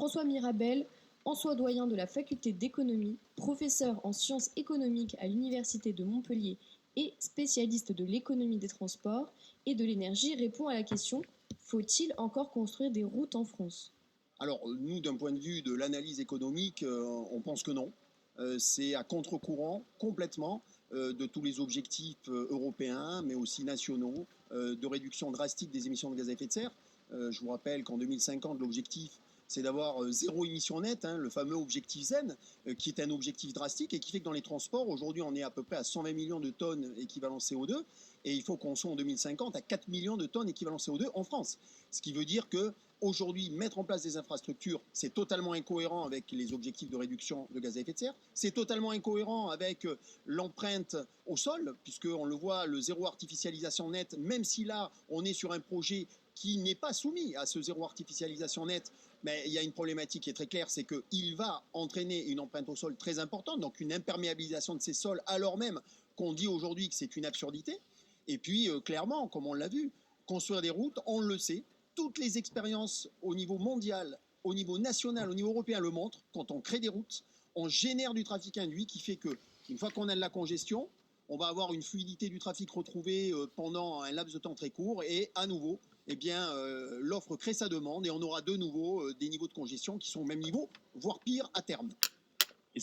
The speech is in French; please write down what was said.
François Mirabel, ancien doyen de la faculté d'économie, professeur en sciences économiques à l'université de Montpellier et spécialiste de l'économie des transports et de l'énergie, répond à la question: faut-il encore construire des routes en France? Alors, nous, d'un point de vue de l'analyse économique, on pense que non. C'est à contre-courant complètement de tous les objectifs européens, mais aussi nationaux, de réduction drastique des émissions de gaz à effet de serre. Je vous rappelle qu'en 2050, l'objectif, c'est d'avoir zéro émission nette, hein, le fameux objectif ZEN, qui est un objectif drastique et qui fait que dans les transports, aujourd'hui, on est à peu près à 120 millions de tonnes équivalent CO2, et il faut qu'on soit en 2050 à 4 millions de tonnes équivalent CO2 en France. Ce qui veut dire que aujourd'hui, mettre en place des infrastructures, c'est totalement incohérent avec les objectifs de réduction de gaz à effet de serre. C'est totalement incohérent avec l'empreinte au sol, puisqu'on le voit, le zéro artificialisation nette, même si là, on est sur un projet qui n'est pas soumis à ce zéro artificialisation nette, mais il y a une problématique qui est très claire, c'est qu'il va entraîner une empreinte au sol très importante, donc une imperméabilisation de ces sols, alors même qu'on dit aujourd'hui que c'est une absurdité. Et puis, clairement, comme on l'a vu, construire des routes, on le sait, toutes les expériences au niveau mondial, au niveau national, au niveau européen le montrent. Quand on crée des routes, on génère du trafic induit qui fait que, une fois qu'on a de la congestion, on va avoir une fluidité du trafic retrouvée pendant un laps de temps très court et à nouveau, eh bien, l'offre crée sa demande et on aura de nouveau des niveaux de congestion qui sont au même niveau, voire pire à terme.